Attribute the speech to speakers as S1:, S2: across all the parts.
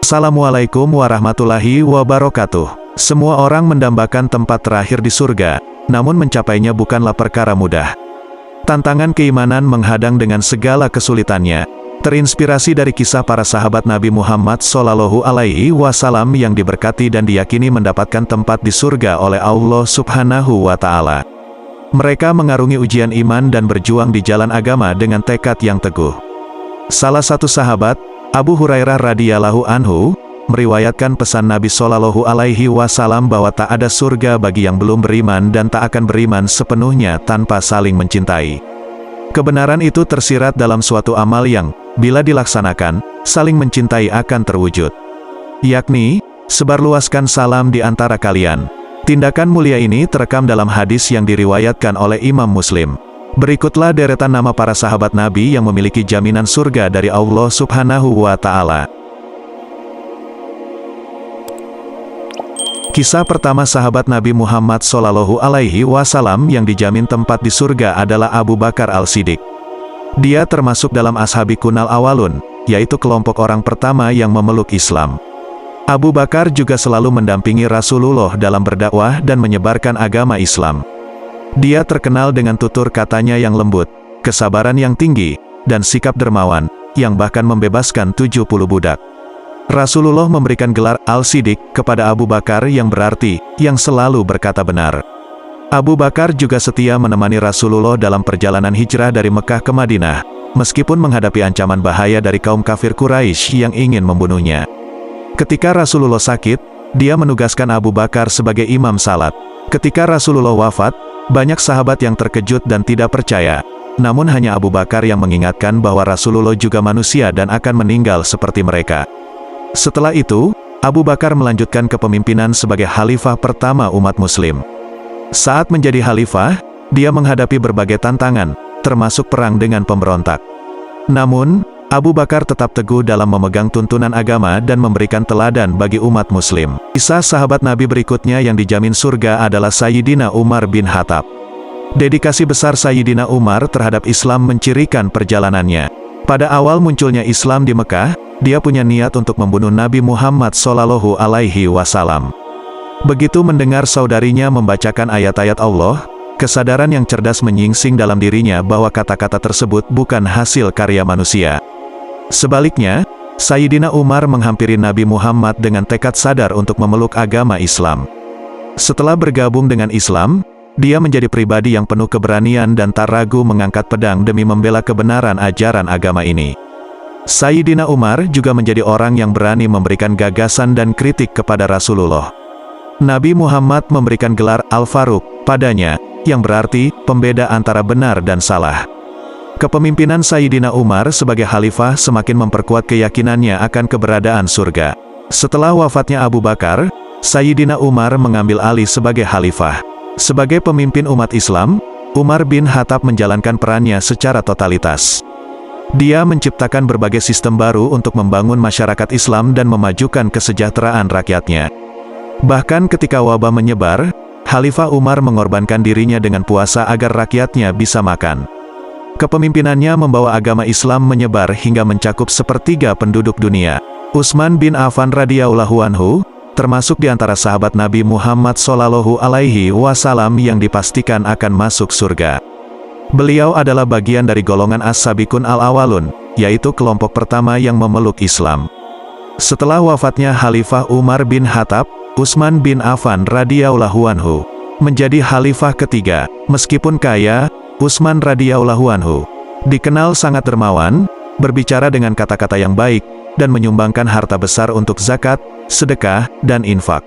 S1: Assalamualaikum warahmatullahi wabarakatuh. Semua orang mendambakan tempat terakhir di surga, namun mencapainya bukanlah perkara mudah. Tantangan keimanan menghadang dengan segala kesulitannya. Terinspirasi dari kisah para sahabat Nabi Muhammad SAW yang diberkati dan diyakini mendapatkan tempat di surga oleh Allah Subhanahu wa Ta'ala. Mereka mengarungi ujian iman dan berjuang di jalan agama dengan tekad yang teguh. Salah satu sahabat, Abu Hurairah radhiyallahu anhu, meriwayatkan pesan Nabi SAW bahwa tak ada surga bagi yang belum beriman dan tak akan beriman sepenuhnya tanpa saling mencintai. Kebenaran itu tersirat dalam suatu amal yang, bila dilaksanakan, saling mencintai akan terwujud. Yakni, sebarluaskan salam di antara kalian. Tindakan mulia ini terekam dalam hadis yang diriwayatkan oleh Imam Muslim. Berikutlah deretan nama para sahabat Nabi yang memiliki jaminan surga dari Allah Subhanahu wa Ta'ala. Kisah pertama sahabat Nabi Muhammad SAW yang dijamin tempat di surga adalah Abu Bakar Al-Siddiq. Dia termasuk dalam ashabikunal awalun, yaitu kelompok orang pertama yang memeluk Islam. Abu Bakar juga selalu mendampingi Rasulullah dalam berdakwah dan menyebarkan agama Islam. Dia terkenal dengan tutur katanya yang lembut, kesabaran yang tinggi, dan sikap dermawan, yang bahkan membebaskan 70 budak. Rasulullah memberikan gelar Al-Siddiq kepada Abu Bakar yang berarti, yang selalu berkata benar. Abu Bakar juga setia menemani Rasulullah dalam perjalanan hijrah dari Mekah ke Madinah, meskipun menghadapi ancaman bahaya dari kaum kafir Quraisy yang ingin membunuhnya. Ketika Rasulullah sakit, dia menugaskan Abu Bakar sebagai imam salat. Ketika Rasulullah wafat, banyak sahabat yang terkejut dan tidak percaya, namun hanya Abu Bakar yang mengingatkan bahwa Rasulullah juga manusia dan akan meninggal seperti mereka. Setelah itu, Abu Bakar melanjutkan kepemimpinan sebagai khalifah pertama umat muslim. Saat menjadi khalifah, dia menghadapi berbagai tantangan, termasuk perang dengan pemberontak. Namun, Abu Bakar tetap teguh dalam memegang tuntunan agama dan memberikan teladan bagi umat muslim. Kisah sahabat Nabi berikutnya yang dijamin surga adalah Sayyidina Umar bin Khattab. Dedikasi besar Sayyidina Umar terhadap Islam mencirikan perjalanannya. Pada awal munculnya Islam di Mekah, dia punya niat untuk membunuh Nabi Muhammad SAW. Begitu mendengar saudarinya membacakan ayat-ayat Allah, kesadaran yang cerdas menyingsing dalam dirinya bahwa kata-kata tersebut bukan hasil karya manusia. Sebaliknya, Sayyidina Umar menghampiri Nabi Muhammad dengan tekad sadar untuk memeluk agama Islam. Setelah bergabung dengan Islam, dia menjadi pribadi yang penuh keberanian dan tak ragu mengangkat pedang demi membela kebenaran ajaran agama ini. Sayyidina Umar juga menjadi orang yang berani memberikan gagasan dan kritik kepada Rasulullah. Nabi Muhammad memberikan gelar Al-Faruq padanya, yang berarti pembeda antara benar dan salah. Kepemimpinan Sayyidina Umar sebagai khalifah semakin memperkuat keyakinannya akan keberadaan surga. Setelah wafatnya Abu Bakar, Sayyidina Umar mengambil alih sebagai khalifah. Sebagai pemimpin umat Islam, Umar bin Khattab menjalankan perannya secara totalitas. Dia menciptakan berbagai sistem baru untuk membangun masyarakat Islam dan memajukan kesejahteraan rakyatnya. Bahkan ketika wabah menyebar, Khalifah Umar mengorbankan dirinya dengan puasa agar rakyatnya bisa makan. Kepemimpinannya membawa agama Islam menyebar hingga mencakup sepertiga penduduk dunia. Utsman bin Affan radhiyallahu anhu, termasuk di antara sahabat Nabi Muhammad SAW yang dipastikan akan masuk surga. Beliau adalah bagian dari golongan as-sabiqun al-awwalun, yaitu kelompok pertama yang memeluk Islam. Setelah wafatnya Khalifah Umar bin Khattab, Utsman bin Affan radhiyallahu anhu menjadi khalifah ketiga. Meskipun kaya, Utsman radhiyallahu anhu dikenal sangat dermawan, berbicara dengan kata-kata yang baik, dan menyumbangkan harta besar untuk zakat, sedekah, dan infak.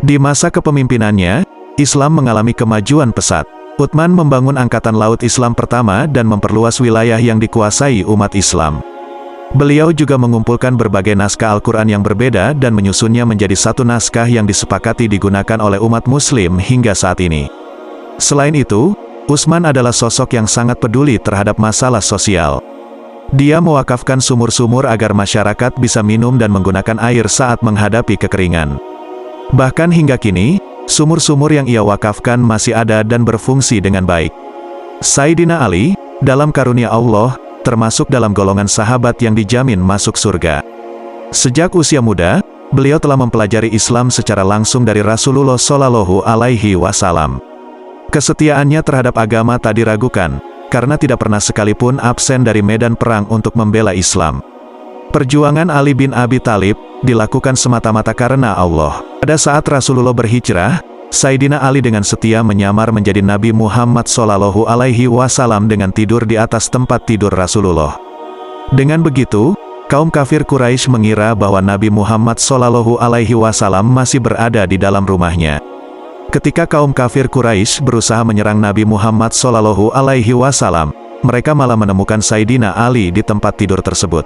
S1: Di masa kepemimpinannya, Islam mengalami kemajuan pesat. Utsman membangun angkatan laut Islam pertama dan memperluas wilayah yang dikuasai umat Islam. Beliau juga mengumpulkan berbagai naskah Al-Quran yang berbeda dan menyusunnya menjadi satu naskah yang disepakati digunakan oleh umat muslim hingga saat ini. Selain itu, Utsman adalah sosok yang sangat peduli terhadap masalah sosial. Dia mewakafkan sumur-sumur agar masyarakat bisa minum dan menggunakan air saat menghadapi kekeringan. Bahkan hingga kini, sumur-sumur yang ia wakafkan masih ada dan berfungsi dengan baik. Sayyidina Ali, dalam karunia Allah, termasuk dalam golongan sahabat yang dijamin masuk surga. Sejak usia muda, beliau telah mempelajari Islam secara langsung dari Rasulullah Shallallahu Alaihi Wasallam. Kesetiaannya terhadap agama tak diragukan, karena tidak pernah sekalipun absen dari medan perang untuk membela Islam. Perjuangan Ali bin Abi Thalib dilakukan semata-mata karena Allah. Pada saat Rasulullah berhijrah, Sayyidina Ali dengan setia menyamar menjadi Nabi Muhammad Shallallahu Alaihi Wasallam dengan tidur di atas tempat tidur Rasulullah. Dengan begitu, kaum kafir Quraisy mengira bahwa Nabi Muhammad Shallallahu Alaihi Wasallam masih berada di dalam rumahnya. Ketika kaum kafir Quraisy berusaha menyerang Nabi Muhammad Shallallahu Alaihi Wasallam, mereka malah menemukan Sayyidina Ali di tempat tidur tersebut.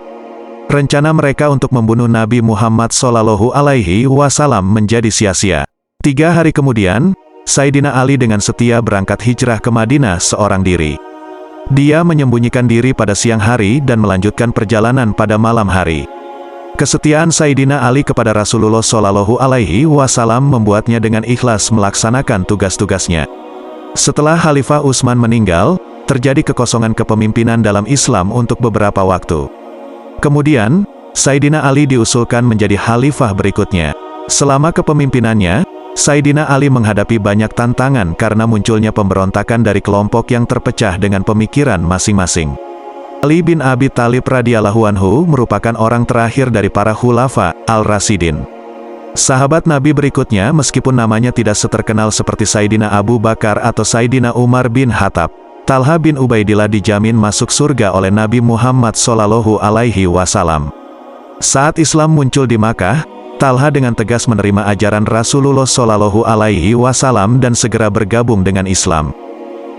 S1: Rencana mereka untuk membunuh Nabi Muhammad Shallallahu Alaihi Wasallam menjadi sia-sia. 3 hari kemudian, Sayyidina Ali dengan setia berangkat hijrah ke Madinah seorang diri. Dia menyembunyikan diri pada siang hari dan melanjutkan perjalanan pada malam hari. Kesetiaan Sayyidina Ali kepada Rasulullah Shallallahu Alaihi Wasallam membuatnya dengan ikhlas melaksanakan tugas-tugasnya. Setelah Khalifah Utsman meninggal, terjadi kekosongan kepemimpinan dalam Islam untuk beberapa waktu. Kemudian, Sayyidina Ali diusulkan menjadi khalifah berikutnya. Selama kepemimpinannya, Sayyidina Ali menghadapi banyak tantangan karena munculnya pemberontakan dari kelompok yang terpecah dengan pemikiran masing-masing. Ali bin Abi Thalib radhiyallahu anhu merupakan orang terakhir dari para khulafa al-Rasyidin. Sahabat Nabi berikutnya meskipun namanya tidak seterkenal seperti Sayyidina Abu Bakar atau Sayyidina Umar bin Khattab, Talha bin Ubaidillah dijamin masuk surga oleh Nabi Muhammad Shallallahu Alaihi Wasallam. Saat Islam muncul di Makkah, Talha dengan tegas menerima ajaran Rasulullah Shallallahu Alaihi Wasallam dan segera bergabung dengan Islam.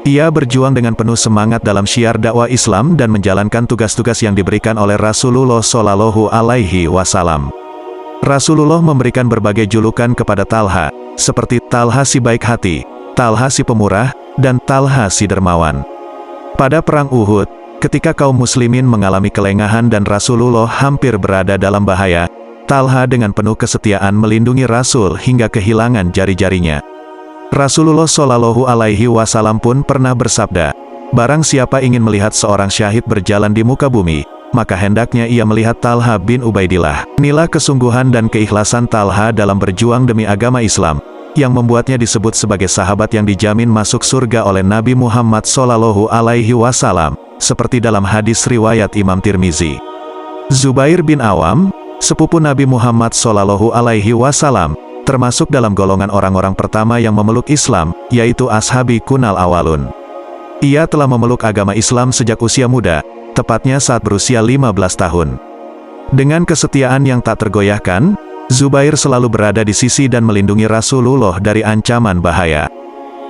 S1: Ia berjuang dengan penuh semangat dalam syiar dakwah Islam dan menjalankan tugas-tugas yang diberikan oleh Rasulullah Shallallahu Alaihi Wasallam. Rasulullah memberikan berbagai julukan kepada Talha, seperti Talha si baik hati, Talha si pemurah, dan Talha si dermawan. Pada perang Uhud, ketika kaum muslimin mengalami kelengahan dan Rasulullah hampir berada dalam bahaya, Talha dengan penuh kesetiaan melindungi Rasul hingga kehilangan jari-jarinya. Rasulullah Shallallahu Alaihi Wasallam pun pernah bersabda, "Barang siapa ingin melihat seorang syahid berjalan di muka bumi, maka hendaknya ia melihat Talha bin Ubaidillah." Inilah kesungguhan dan keikhlasan Talha dalam berjuang demi agama Islam, yang membuatnya disebut sebagai sahabat yang dijamin masuk surga oleh Nabi Muhammad Shallallahu Alaihi Wasallam, seperti dalam hadis riwayat Imam Tirmizi. Zubair bin Awam, sepupu Nabi Muhammad Shallallahu Alaihi Wasallam, termasuk dalam golongan orang-orang pertama yang memeluk Islam, yaitu Ashabi Kunal Awalun. Ia telah memeluk agama Islam sejak usia muda, tepatnya saat berusia 15 tahun. Dengan kesetiaan yang tak tergoyahkan, Zubair selalu berada di sisi dan melindungi Rasulullah dari ancaman bahaya.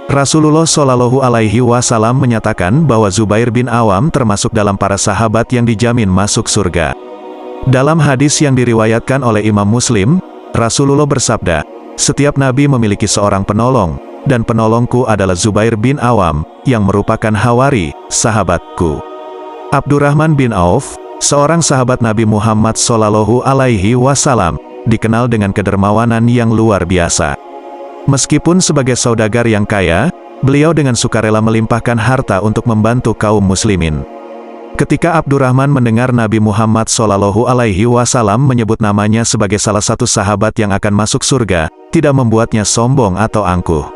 S1: Rasulullah Shallallahu Alaihi Wasallam menyatakan bahwa Zubair bin Awam termasuk dalam para sahabat yang dijamin masuk surga. Dalam hadis yang diriwayatkan oleh Imam Muslim, Rasulullah bersabda, "Setiap nabi memiliki seorang penolong, dan penolongku adalah Zubair bin Awam, yang merupakan hawari, sahabatku." Abdurrahman bin Auf, seorang sahabat Nabi Muhammad Shallallahu Alaihi Wasallam, dikenal dengan kedermawanan yang luar biasa. Meskipun sebagai saudagar yang kaya, beliau dengan sukarela melimpahkan harta untuk membantu kaum muslimin. Ketika Abdurrahman mendengar Nabi Muhammad Shallallahu Alaihi Wasallam menyebut namanya sebagai salah satu sahabat yang akan masuk surga, tidak membuatnya sombong atau angkuh.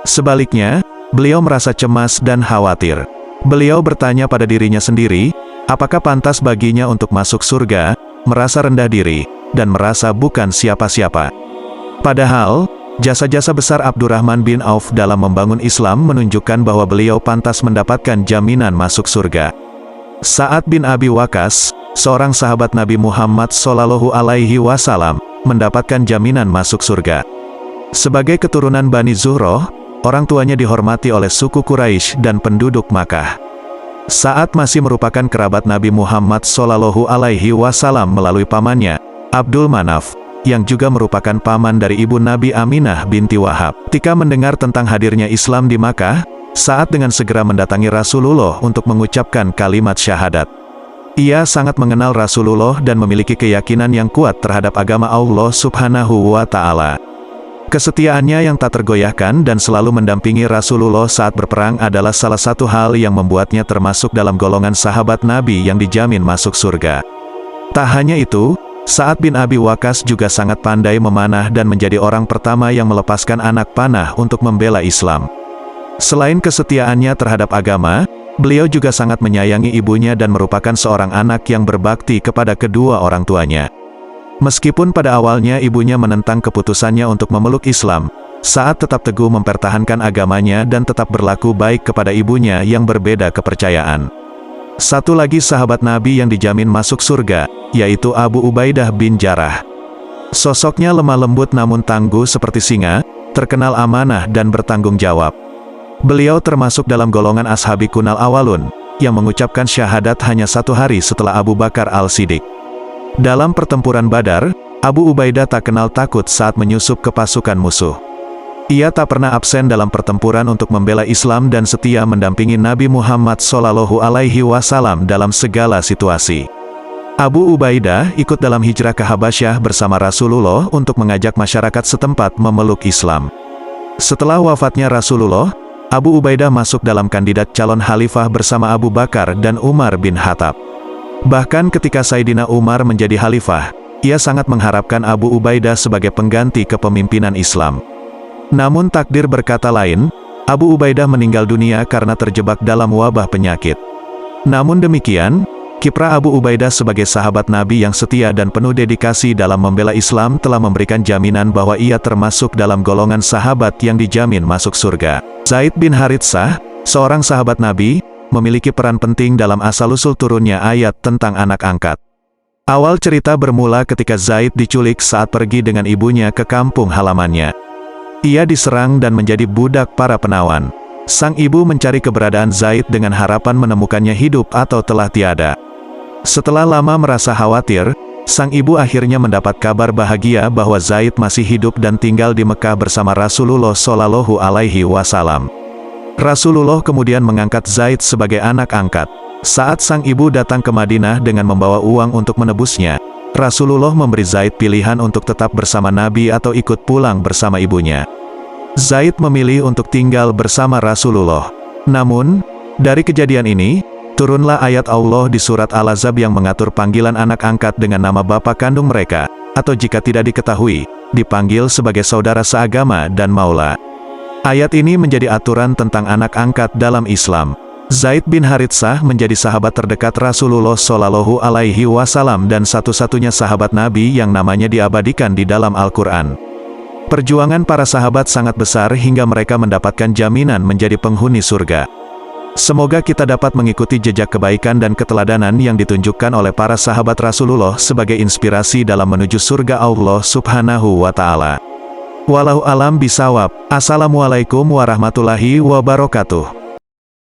S1: Sebaliknya, beliau merasa cemas dan khawatir. Beliau bertanya pada dirinya sendiri, apakah pantas baginya untuk masuk surga, merasa rendah diri, dan merasa bukan siapa-siapa. Padahal, jasa-jasa besar Abdurrahman bin Auf dalam membangun Islam menunjukkan bahwa beliau pantas mendapatkan jaminan masuk surga. Sa'ad bin Abi Waqqas, seorang sahabat Nabi Muhammad Shallallahu Alaihi Wasallam, mendapatkan jaminan masuk surga. Sebagai keturunan Bani Zuhroh, orang tuanya dihormati oleh suku Quraisy dan penduduk Makkah. Sa'ad masih merupakan kerabat Nabi Muhammad Shallallahu Alaihi Wasallam melalui pamannya, Abdul Manaf, yang juga merupakan paman dari ibu Nabi Aminah binti Wahab. Ketika mendengar tentang hadirnya Islam di Makkah, Sa'ad dengan segera mendatangi Rasulullah untuk mengucapkan kalimat syahadat. Ia sangat mengenal Rasulullah dan memiliki keyakinan yang kuat terhadap agama Allah Subhanahu wa Ta'ala. Kesetiaannya yang tak tergoyahkan dan selalu mendampingi Rasulullah saat berperang adalah salah satu hal yang membuatnya termasuk dalam golongan sahabat Nabi yang dijamin masuk surga. Tak hanya itu, Sa'ad bin Abi Waqqas juga sangat pandai memanah dan menjadi orang pertama yang melepaskan anak panah untuk membela Islam. Selain kesetiaannya terhadap agama, beliau juga sangat menyayangi ibunya dan merupakan seorang anak yang berbakti kepada kedua orang tuanya. Meskipun pada awalnya ibunya menentang keputusannya untuk memeluk Islam, Sa'ad tetap teguh mempertahankan agamanya dan tetap berlaku baik kepada ibunya yang berbeda kepercayaan. Satu lagi sahabat Nabi yang dijamin masuk surga, yaitu Abu Ubaidah bin Jarrah. Sosoknya lemah lembut namun tangguh seperti singa, terkenal amanah dan bertanggung jawab. Beliau termasuk dalam golongan ashabi kunal awalun, yang mengucapkan syahadat hanya 1 hari setelah Abu Bakar al-Siddiq. Dalam pertempuran Badar, Abu Ubaidah tak kenal takut saat menyusup ke pasukan musuh. Ia tak pernah absen dalam pertempuran untuk membela Islam dan setia mendampingi Nabi Muhammad SAW dalam segala situasi. Abu Ubaidah ikut dalam hijrah ke Habasyah bersama Rasulullah untuk mengajak masyarakat setempat memeluk Islam. Setelah wafatnya Rasulullah, Abu Ubaidah masuk dalam kandidat calon khalifah bersama Abu Bakar dan Umar bin Khattab. Bahkan ketika Sayyidina Umar menjadi khalifah, ia sangat mengharapkan Abu Ubaidah sebagai pengganti kepemimpinan Islam. Namun takdir berkata lain, Abu Ubaidah meninggal dunia karena terjebak dalam wabah penyakit. Namun demikian, kiprah Abu Ubaidah sebagai sahabat Nabi yang setia dan penuh dedikasi dalam membela Islam telah memberikan jaminan bahwa ia termasuk dalam golongan sahabat yang dijamin masuk surga. Zaid bin Haritsah, seorang sahabat Nabi, memiliki peran penting dalam asal-usul turunnya ayat tentang anak angkat. Awal cerita bermula ketika Zaid diculik saat pergi dengan ibunya ke kampung halamannya. Ia diserang dan menjadi budak para penawan. Sang ibu mencari keberadaan Zaid dengan harapan menemukannya hidup atau telah tiada. Setelah lama merasa khawatir, sang ibu akhirnya mendapat kabar bahagia bahwa Zaid masih hidup dan tinggal di Mekah bersama Rasulullah SAW. Rasulullah kemudian mengangkat Zaid sebagai anak angkat. Saat sang ibu datang ke Madinah dengan membawa uang untuk menebusnya, Rasulullah memberi Zaid pilihan untuk tetap bersama Nabi atau ikut pulang bersama ibunya. Zaid memilih untuk tinggal bersama Rasulullah. Namun, dari kejadian ini, turunlah ayat Allah di surat Al-Ahzab yang mengatur panggilan anak angkat dengan nama bapa kandung mereka, atau jika tidak diketahui, dipanggil sebagai saudara seagama dan maula. Ayat ini menjadi aturan tentang anak angkat dalam Islam. Zaid bin Haritsah menjadi sahabat terdekat Rasulullah SAW dan satu-satunya sahabat Nabi yang namanya diabadikan di dalam Al-Quran. Perjuangan para sahabat sangat besar hingga mereka mendapatkan jaminan menjadi penghuni surga. Semoga kita dapat mengikuti jejak kebaikan dan keteladanan yang ditunjukkan oleh para sahabat Rasulullah sebagai inspirasi dalam menuju surga Allah Subhanahu wa Ta'ala. Wallahu alam bisawab. Assalamualaikum warahmatullahi wabarakatuh.